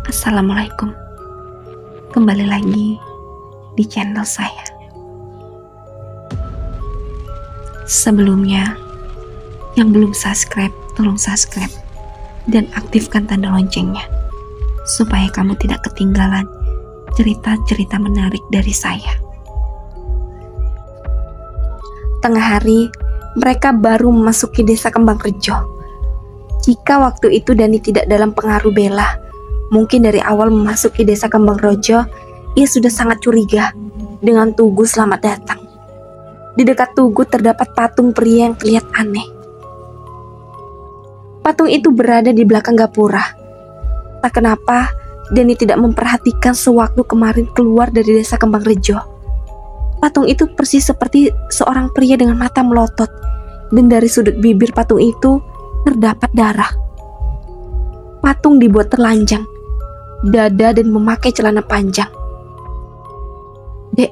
Assalamualaikum. Kembali lagi di channel saya. Sebelumnya, yang belum subscribe, tolong subscribe dan aktifkan tanda loncengnya supaya kamu tidak ketinggalan cerita-cerita menarik dari saya. Tengah hari, mereka baru memasuki desa Kembangrejo. Jika waktu itu Dani tidak dalam pengaruh Bella, mungkin dari awal memasuki desa Kembangrejo, ia sudah sangat curiga dengan Tugu Selamat Datang. Di dekat Tugu terdapat patung pria yang terlihat aneh. Patung itu berada di belakang gapura. Tak kenapa, Dani tidak memperhatikan sewaktu kemarin keluar dari desa Kembangrejo. Patung itu persis seperti seorang pria dengan mata melotot, dan dari sudut bibir patung itu terdapat darah. Patung dibuat telanjang, dada dan memakai celana panjang. Dek,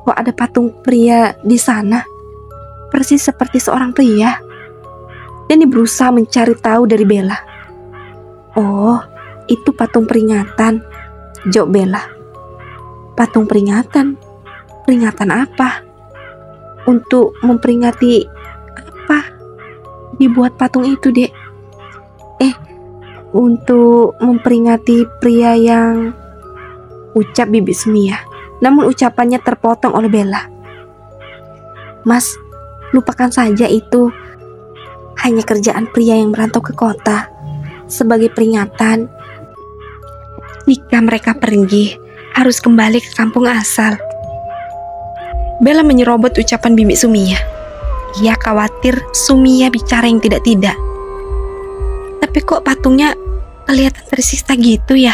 kok ada patung pria di sana? Persis seperti seorang pria. Dan berusaha mencari tahu dari Bella. Oh, itu patung peringatan, jawab Bella. Patung peringatan? Peringatan apa? Untuk memperingati apa? Dibuat patung itu, Dek. Untuk memperingati pria yang, ucap Bibi Sumia. Namun ucapannya terpotong oleh Bella. Mas, lupakan saja itu. Hanya kerjaan pria yang merantau ke kota. Sebagai peringatan, jika mereka pergi, harus kembali ke kampung asal. Bella menyerobot ucapan Bibi Sumia. Ia khawatir Sumia bicara yang tidak-tidak. Tapi kok patungnya kelihatan tersisa gitu ya?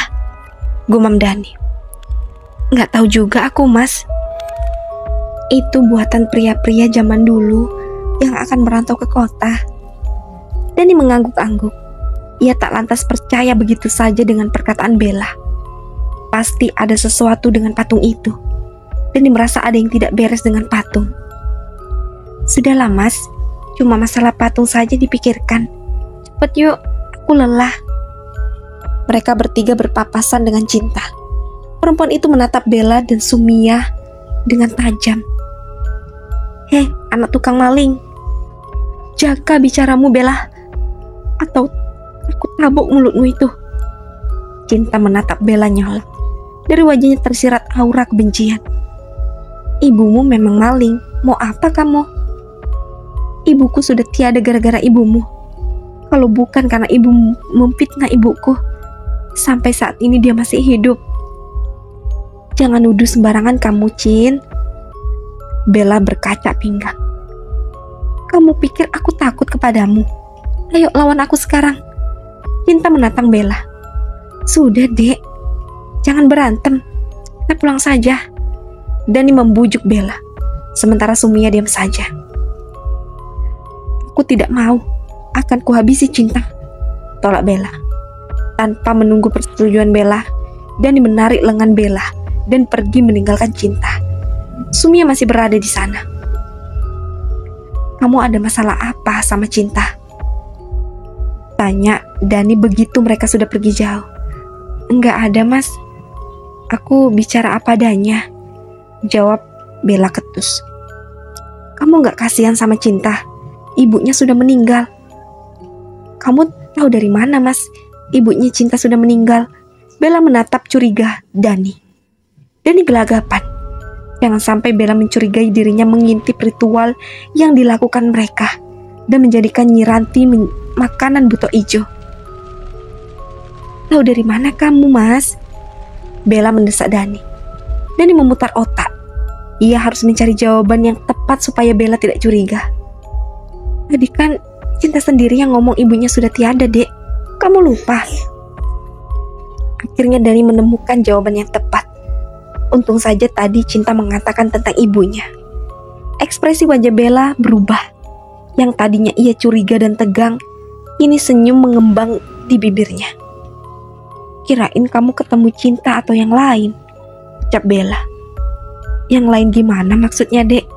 Gumam Dani. Nggak tahu juga aku, Mas. Itu buatan pria-pria zaman dulu yang akan merantau ke kota. Dani mengangguk-angguk. Ia tak lantas percaya begitu saja dengan perkataan Bella. Pasti ada sesuatu dengan patung itu. Dani merasa ada yang tidak beres dengan patung. Sudahlah, Mas. Cuma masalah patung saja dipikirkan. Cepet yuk, aku lelah. Mereka bertiga berpapasan dengan cinta. Perempuan itu menatap Bella dan Sumia dengan tajam. Hei, anak tukang maling. Jaga bicaramu, Bella. Atau aku tabuk mulutmu itu. Cinta menatap Bella nyolot. Dari wajahnya tersirat aura kebencian. Ibumu memang maling. Mau apa kamu? Ibuku sudah tiada gara-gara ibumu. Kalau bukan karena ibu memfitnah ibuku, sampai saat ini dia masih hidup. Jangan nuduh sembarangan kamu, Cin. Bella berkaca pinggang. Kamu pikir aku takut kepadamu? Ayo lawan aku sekarang. Cinta menatang Bella. Sudah, Dek. Jangan berantem. Kita pulang saja. Dani membujuk Bella. Sementara Sumia diam saja. Aku tidak mau. Akan kuhabisi Cinta, tolak Bella. Tanpa menunggu persetujuan Bella, Dani menarik lengan Bella dan pergi meninggalkan Cinta. Sumia masih berada di sana. Kamu ada masalah apa sama Cinta? Tanya Dani begitu mereka sudah pergi jauh. Enggak ada, Mas. Aku bicara apa adanya, jawab Bella ketus. Kamu enggak kasihan sama Cinta? Ibunya sudah meninggal. Kamu tahu dari mana, Mas? Ibunya Cinta sudah meninggal. Bella menatap curiga Dani. Dani gelagapan. Jangan sampai Bella mencurigai dirinya mengintip ritual yang dilakukan mereka dan menjadikan Nyi Ranti makanan buto ijo. Tahu dari mana kamu, Mas? Bella mendesak Dani. Dani memutar otak. Ia harus mencari jawaban yang tepat supaya Bella tidak curiga. Tadi kan Cinta sendiri yang ngomong ibunya sudah tiada, Dek. Kamu lupa? Akhirnya Dani menemukan jawaban yang tepat. Untung saja tadi Cinta mengatakan tentang ibunya. Ekspresi wajah Bella berubah. Yang tadinya ia curiga dan tegang, kini senyum mengembang di bibirnya. Kirain kamu ketemu Cinta atau yang lain, ucap Bella. Yang lain gimana maksudnya, Dek?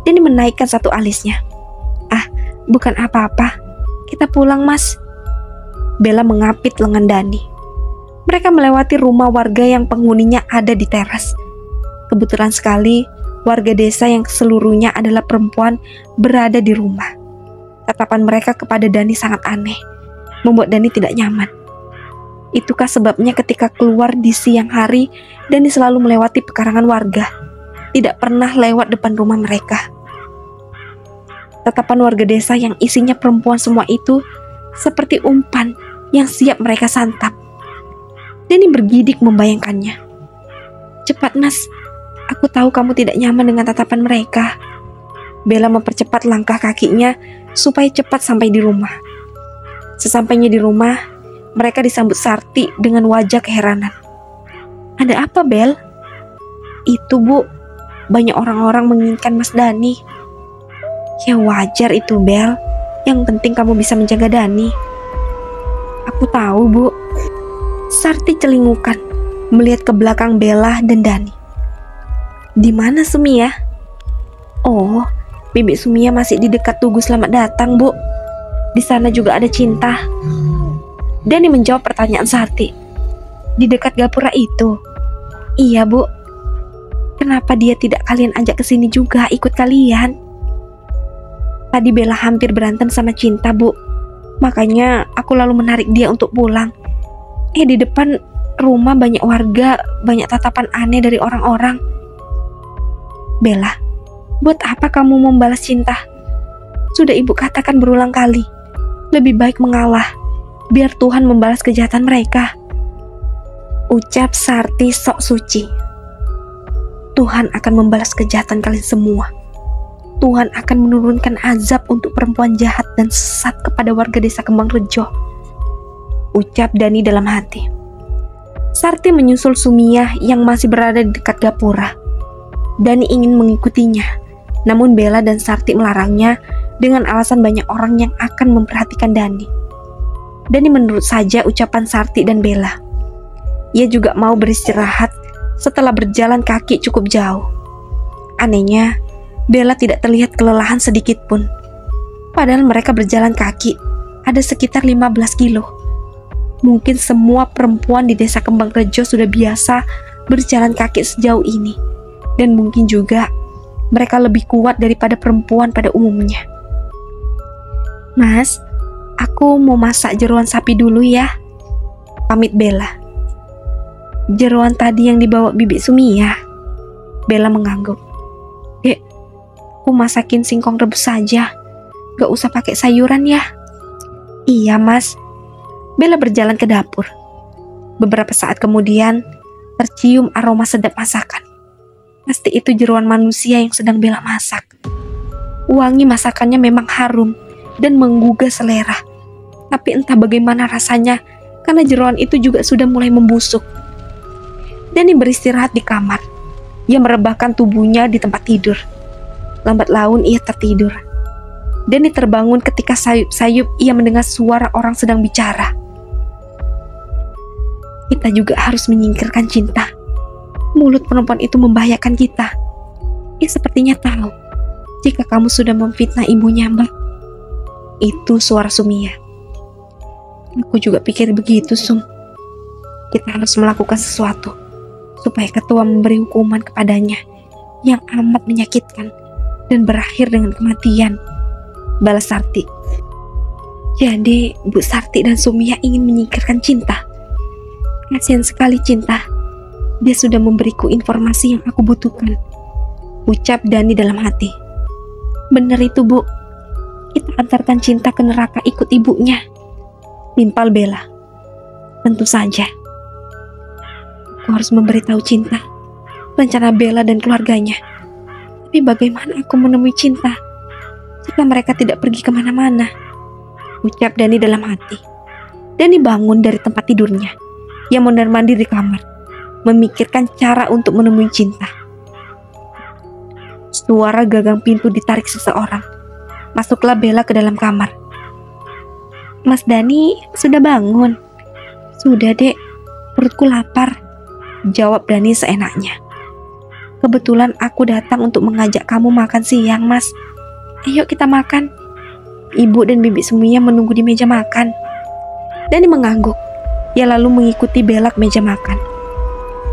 Dani menaikkan satu alisnya. Bukan apa-apa. Kita pulang, Mas. Bella mengapit lengan Dani. Mereka melewati rumah warga yang penghuninya ada di teras. Kebetulan sekali, warga desa yang seluruhnya adalah perempuan berada di rumah. Tatapan mereka kepada Dani sangat aneh, membuat Dani tidak nyaman. Itukah sebabnya ketika keluar di siang hari, Dani selalu melewati pekarangan warga, tidak pernah lewat depan rumah mereka. Tatapan warga desa yang isinya perempuan semua itu seperti umpan yang siap mereka santap. Dani bergidik membayangkannya. "Cepat, Mas. Aku tahu kamu tidak nyaman dengan tatapan mereka." Bella mempercepat langkah kakinya supaya cepat sampai di rumah. Sesampainya di rumah, mereka disambut Sarti dengan wajah keheranan. "Ada apa, Bel?" "Itu, Bu. Banyak orang-orang menginginkan Mas Dani." "Ya wajar itu, Bel. Yang penting kamu bisa menjaga Dani." "Aku tahu, Bu." Sarti celingukan melihat ke belakang Bella dan Dani. "Di mana Sumia?" "Oh, Bibi Sumia masih di dekat Tugu Selamat Datang, Bu. Di sana juga ada Cinta." Dani menjawab pertanyaan Sarti. "Di dekat gapura itu?" "Iya, Bu." "Kenapa dia tidak kalian ajak ke sini juga ikut kalian?" "Tadi Bella hampir berantem sama Cinta, Bu. Makanya aku lalu menarik dia untuk pulang. Di depan rumah banyak warga, banyak tatapan aneh dari orang-orang." "Bella, buat apa kamu membalas Cinta? Sudah ibu katakan berulang kali, lebih baik mengalah, biar Tuhan membalas kejahatan mereka," ucap Sarti sok suci. "Tuhan akan membalas kejahatan kalian semua. Tuhan akan menurunkan azab untuk perempuan jahat dan sesat kepada warga desa Kembang Rejo," ucap Dani dalam hati. Sarti menyusul Sumia yang masih berada di dekat gapura. Dani ingin mengikutinya, namun Bella dan Sarti melarangnya dengan alasan banyak orang yang akan memperhatikan Dani. Dani menurut saja ucapan Sarti dan Bella. Ia juga mau beristirahat setelah berjalan kaki cukup jauh. Anehnya, Bella tidak terlihat kelelahan sedikit pun. Padahal mereka berjalan kaki ada sekitar 15 kilo. Mungkin semua perempuan di desa Kembang Rejo sudah biasa berjalan kaki sejauh ini. Dan mungkin juga mereka lebih kuat daripada perempuan pada umumnya. "Mas, aku mau masak jeroan sapi dulu ya," pamit Bella. "Jeroan tadi yang dibawa Bibi Sumia?" Bella mengangguk. "Dek, aku masakin singkong rebus saja. Gak usah pakai sayuran ya." "Iya, Mas." Bella berjalan ke dapur. Beberapa saat kemudian, tercium aroma sedap masakan. Pasti itu jeroan manusia yang sedang Bella masak. Wangi masakannya memang harum dan menggugah selera. Tapi entah bagaimana rasanya, karena jeroan itu juga sudah mulai membusuk. Dani beristirahat di kamar. Ia merebahkan tubuhnya di tempat tidur. Lambat laun ia tertidur. Dani terbangun ketika sayup-sayup ia mendengar suara orang sedang bicara. "Kita juga harus menyingkirkan Cinta. Mulut perempuan itu membahayakan kita. Ia sepertinya tahu jika kamu sudah memfitnah ibunya, Mbak." Itu suara Sumia. "Aku juga pikir begitu, Sum. Kita harus melakukan sesuatu supaya ketua memberi hukuman kepadanya yang amat menyakitkan dan berakhir dengan kematian," balas Sarti. "Jadi Bu Sarti dan Sumia ingin menyingkirkan Cinta. Kasihan sekali Cinta. Dia sudah memberiku informasi yang aku butuhkan," ucap Dani dalam hati. "Benar itu, Bu. Kita antarkan Cinta ke neraka ikut ibunya," timpal Bella. "Tentu saja. Aku harus memberitahu Cinta rencana Bella dan keluarganya. Tapi bagaimana aku menemui Cinta jika mereka tidak pergi kemana-mana?" ucap Dani dalam hati. Dani bangun dari tempat tidurnya. Ia mondar-mandir di kamar, memikirkan cara untuk menemui Cinta. Suara gagang pintu ditarik seseorang. Masuklah Bella ke dalam kamar. "Mas Dani sudah bangun?" "Sudah, Dek. Perutku lapar," jawab Dani seenaknya. "Kebetulan aku datang untuk mengajak kamu makan siang, Mas. Ayo kita makan. Ibu dan Bibi Sumia menunggu di meja makan." Dani mengangguk. Ia lalu mengikuti Bella ke meja makan.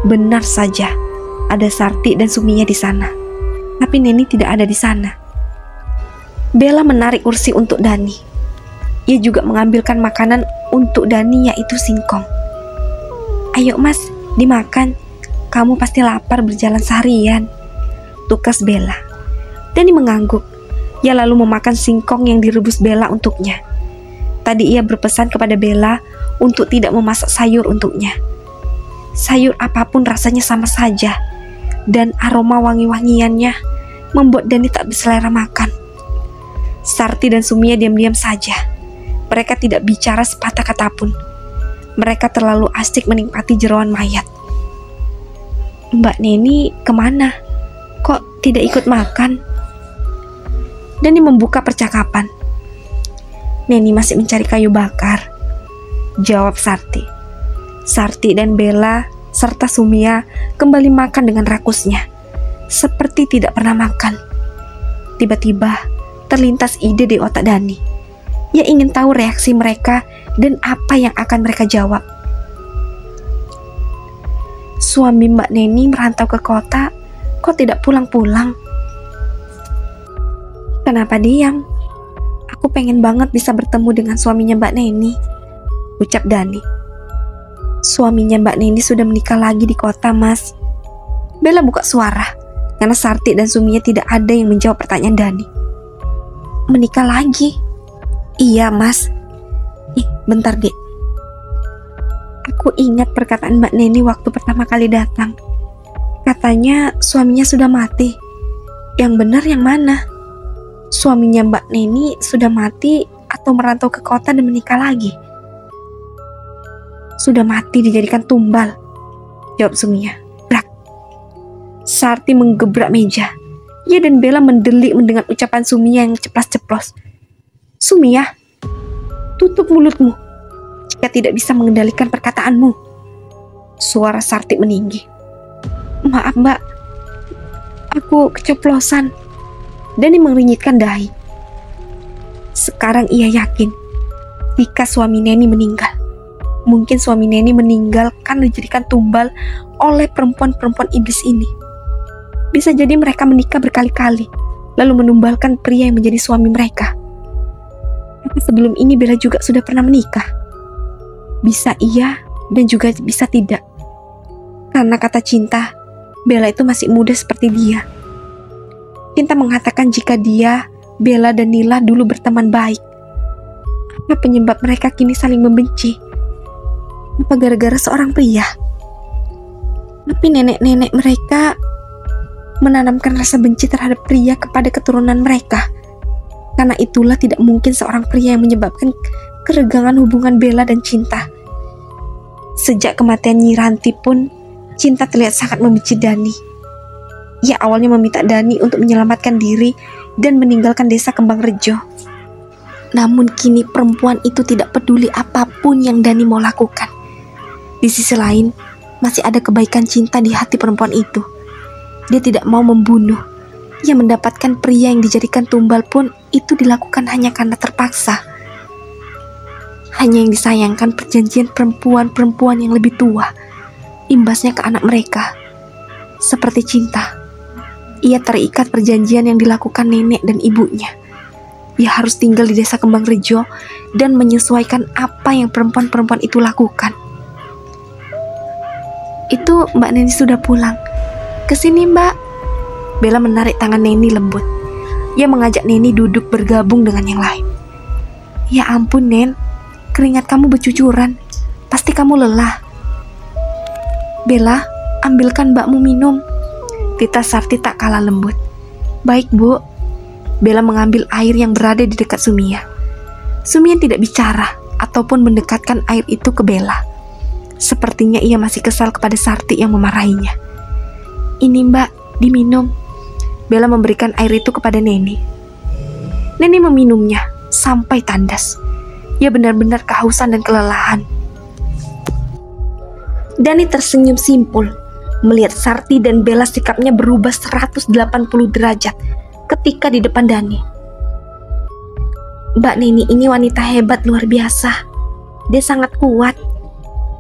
Benar saja, ada Sarti dan suaminya di sana. Tapi Neni tidak ada di sana. Bella menarik kursi untuk Dani. Ia juga mengambilkan makanan untuk Dani, yaitu singkong. Ayo mas, dimakan. Kamu pasti lapar berjalan seharian, tukas Bella. Dani mengangguk. Ia lalu memakan singkong yang direbus Bella untuknya. Tadi ia berpesan kepada Bella untuk tidak memasak sayur untuknya. Sayur apapun rasanya sama saja, dan aroma wangi-wangiannya membuat Dani tak berselera makan. Sarti dan Sumia diam-diam saja. Mereka tidak bicara sepatah kata pun. Mereka terlalu asik menikmati jeroan mayat. Mbak Neni kemana? Kok tidak ikut makan? Dani membuka percakapan. Neni masih mencari kayu bakar, jawab Sarti. Sarti dan Bella serta Sumia kembali makan dengan rakusnya, seperti tidak pernah makan. Tiba-tiba terlintas ide di otak Dani. Ia ingin tahu reaksi mereka dan apa yang akan mereka jawab. Suami Mbak Neni merantau ke kota, kok tidak pulang-pulang? Kenapa diam? Aku pengen banget bisa bertemu dengan suaminya Mbak Neni, ucap Dani. Suaminya Mbak Neni sudah menikah lagi di kota, Mas. Bella buka suara, karena Sarti dan Sumia tidak ada yang menjawab pertanyaan Dani. Menikah lagi? Iya, Mas. Bentar, Dek. Aku ingat perkataan Mbak Neni waktu pertama kali datang. Katanya suaminya sudah mati. Yang benar yang mana? Suaminya Mbak Neni sudah mati atau merantau ke kota dan menikah lagi? Sudah mati dijadikan tumbal, jawab Sumia. Brak. Sarti menggebrak meja. Ia dan Bella mendelik mendengar ucapan Sumia yang ceplas-ceplos. Sumia, tutup mulutmu jika tidak bisa mengendalikan perkataanmu. Suara Sarti meninggi. Maaf Mbak, aku keceplosan. Dani mengernyitkan dahi. Sekarang ia yakin jika suami Neni meninggal, mungkin suami Neni meninggal kan dijadikan tumbal oleh perempuan-perempuan iblis ini. Bisa jadi mereka menikah berkali-kali, lalu menumbalkan pria yang menjadi suami mereka. Tapi sebelum ini Bella juga sudah pernah menikah. Bisa iya dan juga bisa tidak. Karena kata cinta, Bella itu masih muda seperti dia. Cinta mengatakan jika dia, Bella dan Nila dulu berteman baik. Apa penyebab mereka kini saling membenci? Apa gara-gara seorang pria? Tapi nenek-nenek mereka menanamkan rasa benci terhadap pria kepada keturunan mereka. Karena itulah tidak mungkin seorang pria yang menyebabkan keregangan hubungan Bella dan Cinta. Sejak kematian Nyi Ranti pun, Cinta terlihat sangat membenci Dani. Ia awalnya meminta Dani untuk menyelamatkan diri dan meninggalkan desa Kembang Rejo. Namun kini perempuan itu tidak peduli apapun yang Dani mau lakukan. Di sisi lain, masih ada kebaikan Cinta di hati perempuan itu. Dia tidak mau membunuh. Ia mendapatkan pria yang dijadikan tumbal pun itu dilakukan hanya karena terpaksa. Hanya yang disayangkan perjanjian perempuan-perempuan yang lebih tua. Imbasnya ke anak mereka. Seperti Cinta. Ia terikat perjanjian yang dilakukan nenek dan ibunya. Ia harus tinggal di desa Kembang Rejo dan menyesuaikan apa yang perempuan-perempuan itu lakukan. Itu Mbak Neni sudah pulang. Kesini Mbak. Bella menarik tangan Neni lembut. Ia mengajak Neni duduk bergabung dengan yang lain. Ya ampun Nen, keringat kamu bercucuran. Pasti kamu lelah. Bella, ambilkan mbakmu minum. Tita Sarti tak kalah lembut. Baik Bu. Bella mengambil air yang berada di dekat Sumia. Sumia tidak bicara ataupun mendekatkan air itu ke Bella. Sepertinya ia masih kesal kepada Sarti yang memarahinya. Ini Mbak, diminum. Bella memberikan air itu kepada Neni. Neni meminumnya sampai tandas. Ia benar-benar kehausan dan kelelahan. Dani tersenyum simpul melihat Sarti dan Bella sikapnya berubah 180 derajat ketika di depan Dani. Mbak Neni ini wanita hebat luar biasa. Dia sangat kuat.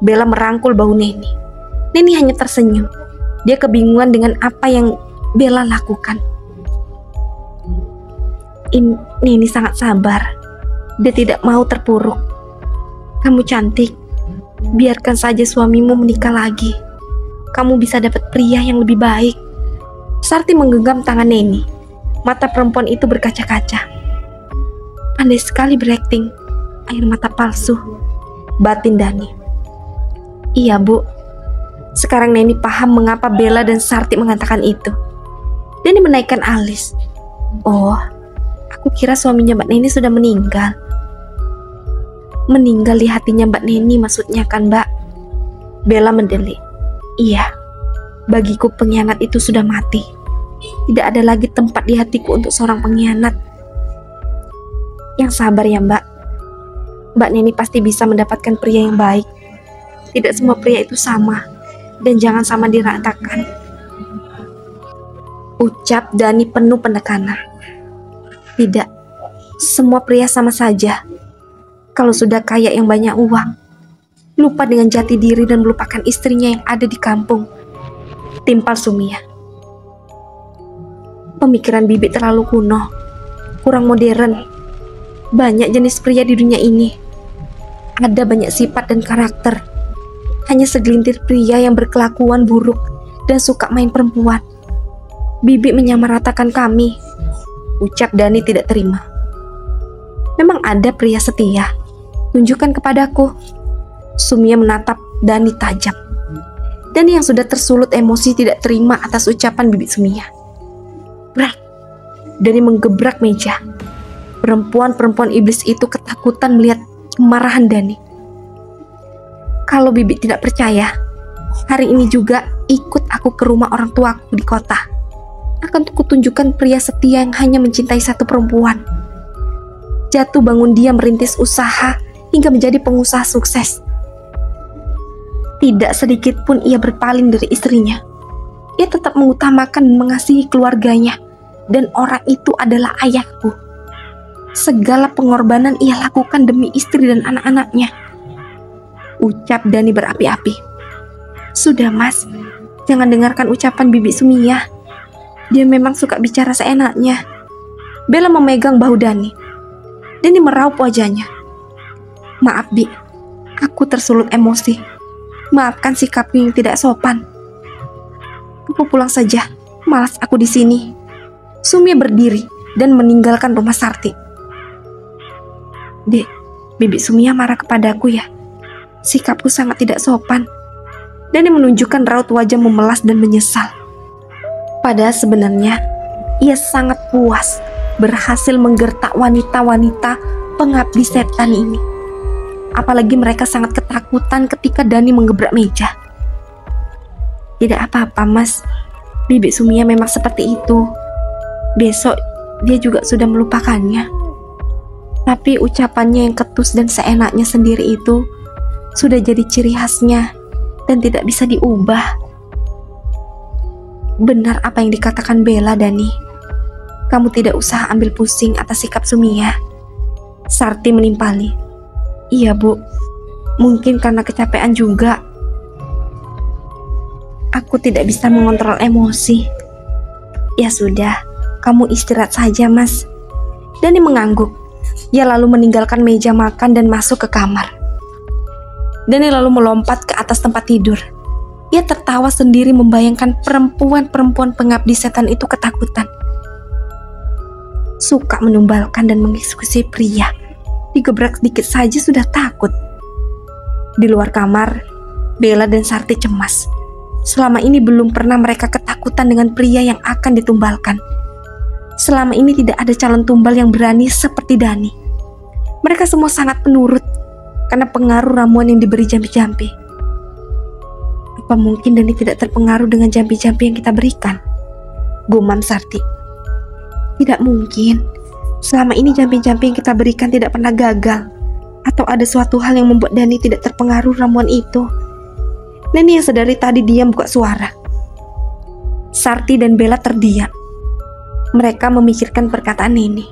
Bella merangkul bahu Neni. Neni hanya tersenyum. Dia kebingungan dengan apa yang Bella lakukan. Neni sangat sabar. Dia tidak mau terpuruk. Kamu cantik. Biarkan saja suamimu menikah lagi. Kamu bisa dapat pria yang lebih baik. Sarti menggenggam tangan Neni. Mata perempuan itu berkaca-kaca. Pandai sekali berakting. Air mata palsu, batin Dani. Iya, Bu. Sekarang Neni paham mengapa Bella dan Sarti mengatakan itu. Dani menaikkan alis. Oh, aku kira suaminya Mbak Neni sudah meninggal. Meninggal di hatinya Mbak Neni maksudnya kan, Mbak? Bella mendelik. Iya, bagiku pengkhianat itu sudah mati. Tidak ada lagi tempat di hatiku untuk seorang pengkhianat. Yang sabar ya, Mbak. Mbak Neni pasti bisa mendapatkan pria yang baik. Tidak semua pria itu sama, dan jangan sama diratakan. Ucap Dani penuh penekanan. Tidak, semua pria sama saja. Kalau sudah kaya yang banyak uang, lupa dengan jati diri dan melupakan istrinya yang ada di kampung. Timpal Sumia. Pemikiran Bibi terlalu kuno, kurang modern. Banyak jenis pria di dunia ini. Ada banyak sifat dan karakter. Hanya segelintir pria yang berkelakuan buruk dan suka main perempuan. Bibi menyamaratakan kami. Ucap Dani tidak terima. Memang ada pria setia. Tunjukkan kepadaku. Sumia menatap Dani tajam. Dani yang sudah tersulut emosi tidak terima atas ucapan Bibi Sumia. Brak. Dani menggebrak meja. Perempuan-perempuan iblis itu ketakutan melihat kemarahan Dani. Kalau Bibi tidak percaya, hari ini juga ikut aku ke rumah orang tuaku di kota. Akan kutunjukkan pria setia yang hanya mencintai satu perempuan. Jatuh bangun dia merintis usaha hingga menjadi pengusaha sukses. Tidak sedikit pun ia berpaling dari istrinya. Ia tetap mengutamakan dan mengasihi keluarganya, dan orang itu adalah ayahku. Segala pengorbanan ia lakukan demi istri dan anak-anaknya. Ucap Dani berapi-api. Sudah, Mas, jangan dengarkan ucapan Bibi Sumia. Dia memang suka bicara seenaknya. Bella memegang bahu Dani. Dani meraup wajahnya. Maaf, Bi, aku tersulut emosi. Maafkan sikapku yang tidak sopan. Aku pulang saja. Malas aku di sini. Sumia berdiri dan meninggalkan rumah Sarti. Dek, Bibi Sumia marah kepadaku ya. Sikapku sangat tidak sopan. Dani menunjukkan raut wajah memelas dan menyesal. Padahal sebenarnya ia sangat puas berhasil menggertak wanita-wanita pengabdi setan ini. Apalagi mereka sangat ketakutan ketika Dani menggebrak meja. Tidak apa-apa, Mas. Bibi Sumia memang seperti itu. Besok dia juga sudah melupakannya. Tapi ucapannya yang ketus dan seenaknya sendiri itu sudah jadi ciri khasnya dan tidak bisa diubah. Benar apa yang dikatakan Bella, Dani. Kamu tidak usah ambil pusing atas sikap Sumia. Sarti menimpali. Iya, Bu. Mungkin karena kecapean juga. Aku tidak bisa mengontrol emosi. Ya sudah, kamu istirahat saja, Mas. Dani mengangguk. Ia lalu meninggalkan meja makan dan masuk ke kamar. Dani lalu melompat ke atas tempat tidur. Ia tertawa sendiri membayangkan perempuan-perempuan pengabdi setan itu ketakutan. Suka menumbalkan dan mengeksekusi pria. Digebrak sedikit saja sudah takut. Di luar kamar, Bella dan Sarti cemas. Selama ini belum pernah mereka ketakutan dengan pria yang akan ditumbalkan. Selama ini tidak ada calon tumbal yang berani seperti Dani. Mereka semua sangat penurut karena pengaruh ramuan yang diberi jampi-jampi. Apa mungkin Dani tidak terpengaruh dengan jampi-jampi yang kita berikan? Gumam Sarti. Tidak mungkin. Selama ini jampi-jampi yang kita berikan tidak pernah gagal. Atau ada suatu hal yang membuat Dani tidak terpengaruh ramuan itu. Neni yang sedari tadi diam buka suara. Sarti dan Bella terdiam. Mereka memikirkan perkataan Neni.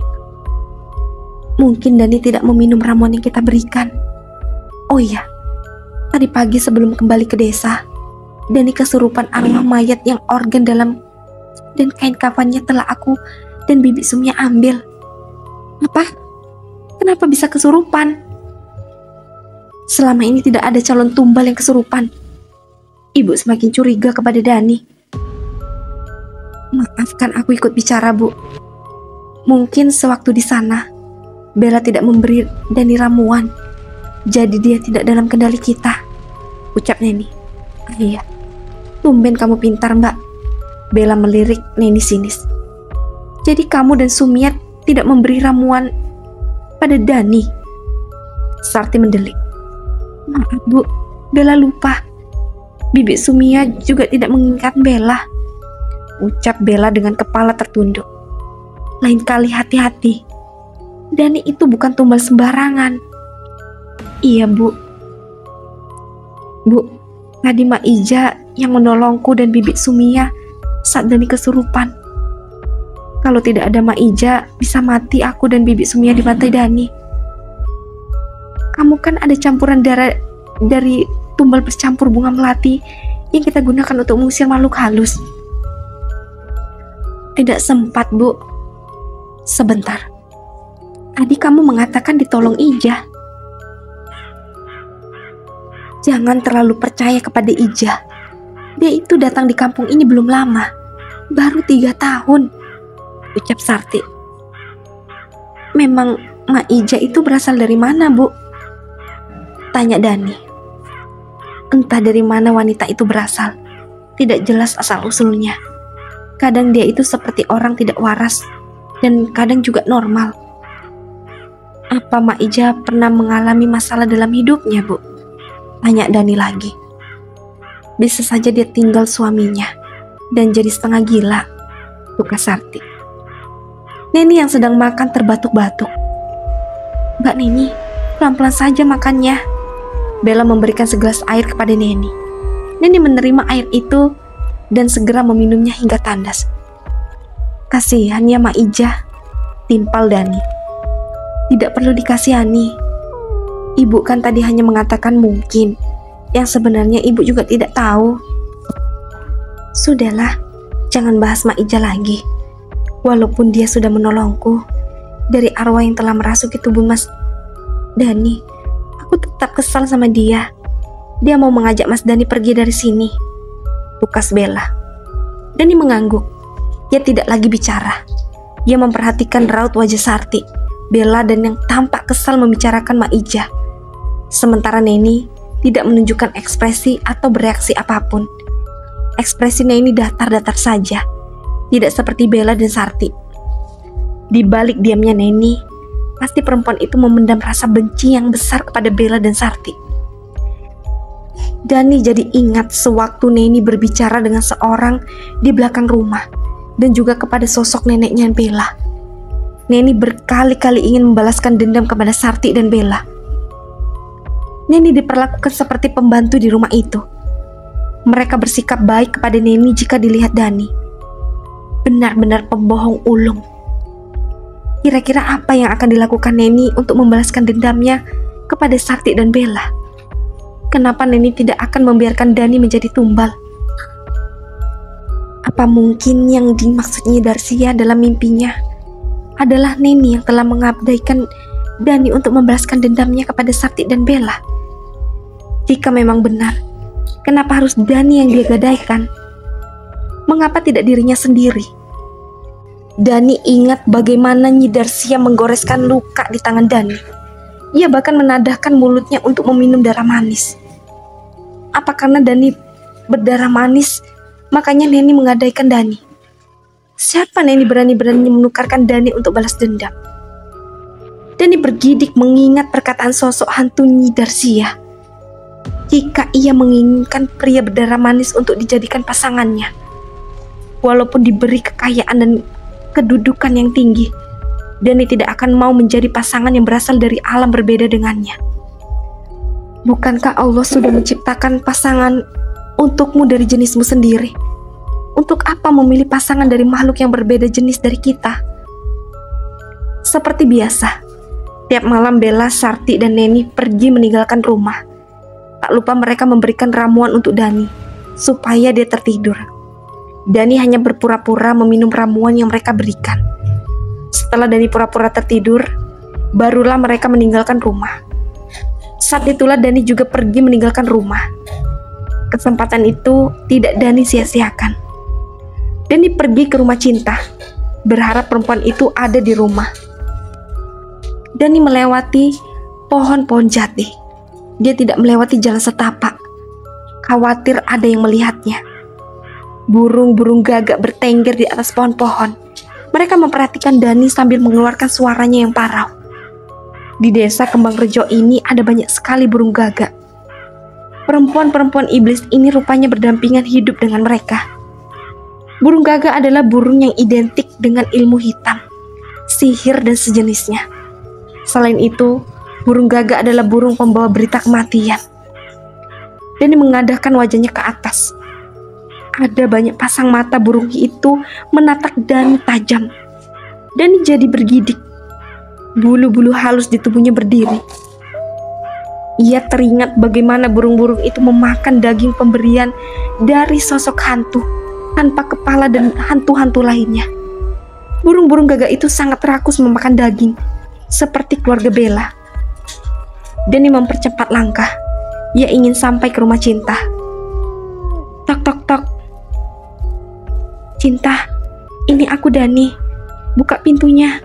Mungkin Dani tidak meminum ramuan yang kita berikan. Oh iya, Tadi pagi sebelum kembali ke desa, Dani kesurupan arwah mayat yang organ dalam dan kain kafannya telah aku dan Bibi Sumia ambil. Apa? Kenapa bisa kesurupan? Selama ini tidak ada calon tumbal yang kesurupan. Ibu semakin curiga kepada Dani. Maafkan aku ikut bicara, Bu. Mungkin sewaktu di sana, Bella tidak memberi Dani ramuan. Jadi dia tidak dalam kendali kita, ucap Neni. Iya, tumben kamu pintar, Mbak. Bella melirik Neni sinis. Jadi kamu dan Sumiat tidak memberi ramuan pada Dani? Sarti mendelik. Maaf, Bu, Bella lupa. Bibi Sumia juga tidak mengingat Bella, ucap Bella dengan kepala tertunduk. Lain kali hati-hati. Dani itu bukan tumbal sembarangan. Iya, Bu. Bu, tadi Mak Ija yang menolongku dan Bibi Sumia saat Dani kesurupan. Kalau tidak ada Mak Ija, bisa mati aku dan Bibi Sumia dibantai Dani. Kamu kan ada campuran darah dari tumbal bercampur bunga melati yang kita gunakan untuk mengusir makhluk halus. Tidak sempat, Bu. Sebentar. Tadi kamu mengatakan ditolong Ija. Jangan terlalu percaya kepada Ija. Dia itu datang di kampung ini belum lama. Baru 3 tahun, ucap Sarti. Memang Mak Ija itu berasal dari mana, Bu? Tanya Dani. Entah dari mana wanita itu berasal. Tidak jelas asal-usulnya. Kadang dia itu seperti orang tidak waras dan kadang juga normal. Apa Mak Ija pernah mengalami masalah dalam hidupnya, Bu? Tanya Dani lagi. Bisa saja dia tinggal suaminya dan jadi setengah gila, tukas Sarti. Neni yang sedang makan terbatuk-batuk. Mbak Neni, pelan-pelan saja makannya. Bella memberikan segelas air kepada Neni. Neni menerima air itu dan segera meminumnya hingga tandas. Kasihan ya Mak Ija, timpal Dani. Tidak perlu dikasihani. Ibu kan tadi hanya mengatakan mungkin, yang sebenarnya ibu juga tidak tahu. Sudahlah, jangan bahas Mak Ija lagi. Walaupun dia sudah menolongku dari arwah yang telah merasuki tubuh Mas Dani, aku tetap kesal sama dia. Dia mau mengajak Mas Dani pergi dari sini, tukas Bella. Dani mengangguk. Dia tidak lagi bicara. Dia memperhatikan raut wajah Sarti, Bella dan yang tampak kesal membicarakan Mak Ija. Sementara Neni tidak menunjukkan ekspresi atau bereaksi apapun. Ekspresi Neni datar-datar saja, tidak seperti Bella dan Sarti. Di balik diamnya Neni, pasti perempuan itu memendam rasa benci yang besar kepada Bella dan Sarti. Dani jadi ingat sewaktu Neni berbicara dengan seorang di belakang rumah dan juga kepada sosok neneknya Bella. Neni berkali-kali ingin membalaskan dendam kepada Sarti dan Bella. Neni diperlakukan seperti pembantu di rumah itu. Mereka bersikap baik kepada Neni jika dilihat Dani. Benar-benar pembohong ulung. Kira-kira apa yang akan dilakukan Neni untuk membalaskan dendamnya kepada Sarti dan Bella? Kenapa Neni tidak akan membiarkan Dani menjadi tumbal? Apa mungkin yang dimaksudnya Darsia dalam mimpinya adalah Neni yang telah mengabaikan Dani untuk membalaskan dendamnya kepada Sarti dan Bella? Jika memang benar, kenapa harus Dani yang dia gadaikan? Mengapa tidak dirinya sendiri? Dani ingat bagaimana Nyi Darsia menggoreskan luka di tangan Dani. Ia bahkan menadahkan mulutnya untuk meminum darah manis. Apa karena Dani berdarah manis, makanya Neni menggadaikan Dani? Siapa Neni berani-beraninya menukarkan Dani untuk balas dendam? Dani bergidik mengingat perkataan sosok hantu Nyi Darsia. Jika ia menginginkan pria berdarah manis untuk dijadikan pasangannya, walaupun diberi kekayaan dan kedudukan yang tinggi, Dani tidak akan mau menjadi pasangan yang berasal dari alam berbeda dengannya. Bukankah Allah sudah menciptakan pasangan untukmu dari jenismu sendiri? Untuk apa memilih pasangan dari makhluk yang berbeda jenis dari kita? Seperti biasa, tiap malam Bella, Sarti, dan Neni pergi meninggalkan rumah. Tak lupa mereka memberikan ramuan untuk Dani, supaya dia tertidur. Dani hanya berpura-pura meminum ramuan yang mereka berikan. Setelah Dani pura-pura tertidur, barulah mereka meninggalkan rumah. Saat itulah Dani juga pergi meninggalkan rumah. Kesempatan itu tidak Dani sia-siakan. Dani pergi ke rumah Cinta, berharap perempuan itu ada di rumah. Dani melewati pohon-pohon jati. Dia tidak melewati jalan setapak, khawatir ada yang melihatnya. Burung-burung gagak bertengger di atas pohon-pohon. Mereka memperhatikan Dani sambil mengeluarkan suaranya yang parau. Di desa Kembang Rejo ini ada banyak sekali burung gagak. Perempuan-perempuan iblis ini rupanya berdampingan hidup dengan mereka. Burung gagak adalah burung yang identik dengan ilmu hitam, sihir dan sejenisnya. Selain itu, burung gagak adalah burung pembawa berita kematian. Dani mengadahkan wajahnya ke atas. Ada banyak pasang mata burung itu menatap Dani tajam. Dani jadi bergidik. Bulu-bulu halus di tubuhnya berdiri. Ia teringat bagaimana burung-burung itu memakan daging pemberian dari sosok hantu tanpa kepala dan hantu-hantu lainnya. Burung-burung gagak itu sangat rakus memakan daging, seperti keluarga Bella. Dani mempercepat langkah. Ia ingin sampai ke rumah Cinta. Tok tok tok. Cinta, ini aku Dani. Buka pintunya.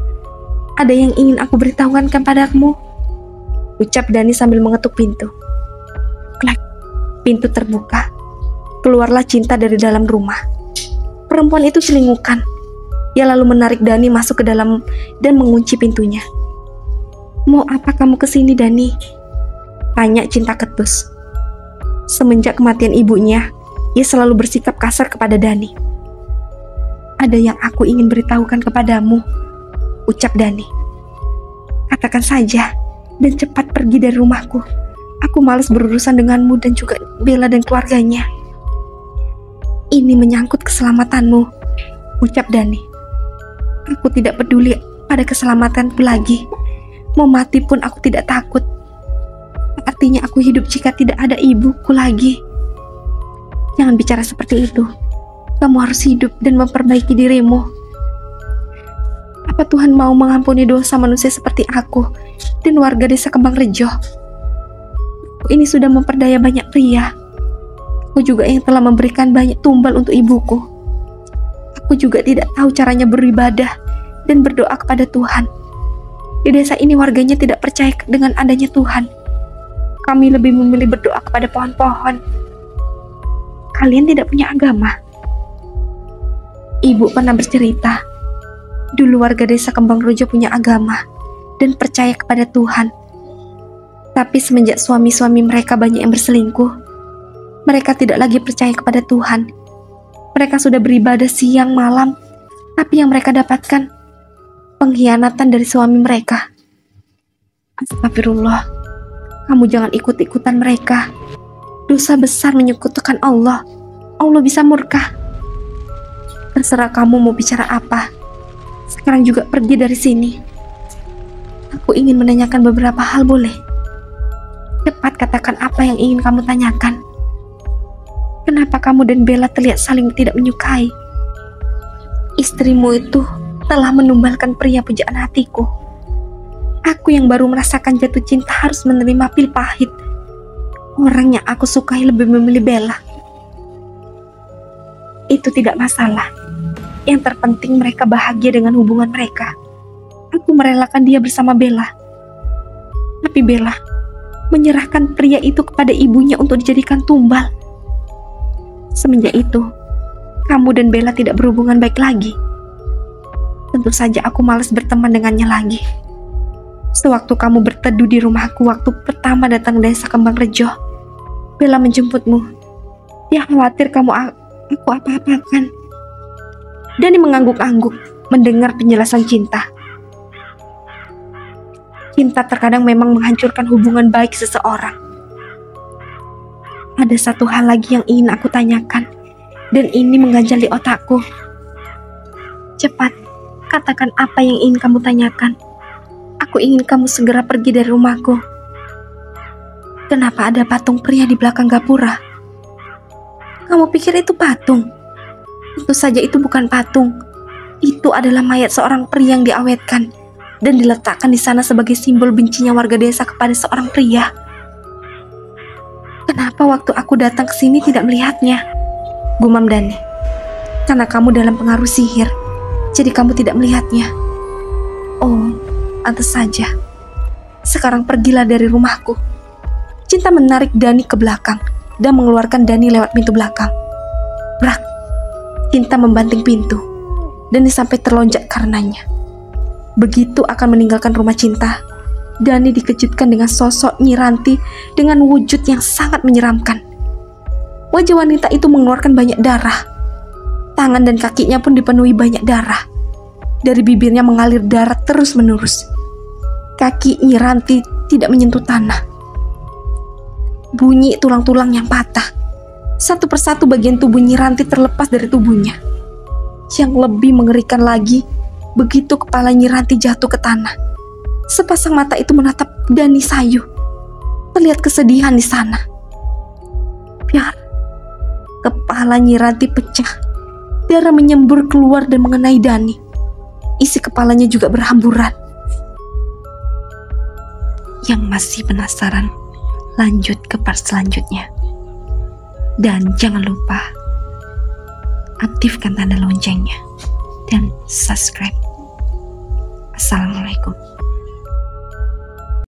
Ada yang ingin aku beritahukan kepadamu, ucap Dani sambil mengetuk pintu. Klak. Pintu terbuka. Keluarlah Cinta dari dalam rumah. Perempuan itu celingukan. Ia lalu menarik Dani masuk ke dalam dan mengunci pintunya. Mau apa kamu kesini, Dani? Tanya Cinta ketus. Semenjak kematian ibunya, ia selalu bersikap kasar kepada Dani. Ada yang aku ingin beritahukan kepadamu, ucap Dani. Katakan saja dan cepat pergi dari rumahku. Aku malas berurusan denganmu dan juga Bella dan keluarganya. Ini menyangkut keselamatanmu, ucap Dani. Aku tidak peduli pada keselamatanku lagi. Mau mati pun aku tidak takut. Artinya aku hidup jika tidak ada ibuku lagi. Jangan bicara seperti itu. Kamu harus hidup dan memperbaiki dirimu. Apa Tuhan mau mengampuni dosa manusia seperti aku dan warga desa Kembang Rejo? Ini sudah memperdaya banyak pria. Aku juga yang telah memberikan banyak tumbal untuk ibuku. Aku juga tidak tahu caranya beribadah dan berdoa kepada Tuhan. Di desa ini warganya tidak percaya dengan adanya Tuhan. Kami lebih memilih berdoa kepada pohon-pohon. Kalian tidak punya agama? Ibu pernah bercerita, dulu warga desa Kembang Rejo punya agama dan percaya kepada Tuhan. Tapi semenjak suami-suami mereka banyak yang berselingkuh, mereka tidak lagi percaya kepada Tuhan. Mereka sudah beribadah siang malam, tapi yang mereka dapatkan pengkhianatan dari suami mereka. Astagfirullah, kamu jangan ikut-ikutan mereka. Dosa besar menyekutukan Allah. Allah bisa murka. Terserah kamu mau bicara apa. Sekarang juga pergi dari sini. Aku ingin menanyakan beberapa hal, boleh? Cepat katakan apa yang ingin kamu tanyakan. Kenapa kamu dan Bella terlihat saling tidak menyukai? Istrimu itu telah menumbalkan pria pujaan hatiku. Aku yang baru merasakan jatuh cinta harus menerima pil pahit. Orang yang aku sukai lebih memilih Bella. Itu tidak masalah. Yang terpenting mereka bahagia dengan hubungan mereka. Aku merelakan dia bersama Bella. Tapi Bella menyerahkan pria itu kepada ibunya untuk dijadikan tumbal. Semenjak itu, kamu dan Bella tidak berhubungan baik lagi. Tentu saja aku malas berteman dengannya lagi. Sewaktu kamu berteduh di rumahku waktu pertama datang desa Kembang Rejo, Bella menjemputmu. Dia khawatir kamu aku apa-apakan. Dani mengangguk-angguk mendengar penjelasan Cinta. Cinta terkadang memang menghancurkan hubungan baik seseorang. Ada satu hal lagi yang ingin aku tanyakan, dan ini mengganjali otakku. Cepat, katakan apa yang ingin kamu tanyakan. Aku ingin kamu segera pergi dari rumahku. Kenapa ada patung pria di belakang gapura? Kamu pikir itu patung? Tentu saja itu bukan patung. Itu adalah mayat seorang pria yang diawetkan dan diletakkan di sana sebagai simbol bencinya warga desa kepada seorang pria. Kenapa waktu aku datang ke sini tidak melihatnya? Gumam Dani. Karena kamu dalam pengaruh sihir, jadi kamu tidak melihatnya. Oh, pantas saja. Sekarang pergilah dari rumahku. Cinta menarik Dani ke belakang dan mengeluarkan Dani lewat pintu belakang. Brak. Cinta membanting pintu. Dani sampai terlonjak karenanya. Begitu akan meninggalkan rumah Cinta, Dani dikejutkan dengan sosok Nyi Ranti dengan wujud yang sangat menyeramkan. Wajah wanita itu mengeluarkan banyak darah. Tangan dan kakinya pun dipenuhi banyak darah. Dari bibirnya mengalir darah terus-menerus. Kaki Nyi Ranti tidak menyentuh tanah. Bunyi tulang-tulang yang patah. Satu persatu bagian tubuh Nyi Ranti terlepas dari tubuhnya. Yang lebih mengerikan lagi, begitu kepala Nyi Ranti jatuh ke tanah, sepasang mata itu menatap Dani sayu. Terlihat kesedihan di sana. Biar kepala Nyi Ranti pecah. Darah menyembur keluar dan mengenai Dani. Isi kepalanya juga berhamburan. Yang masih penasaran, lanjut ke part selanjutnya. Dan jangan lupa aktifkan tanda loncengnya dan subscribe. Assalamualaikum.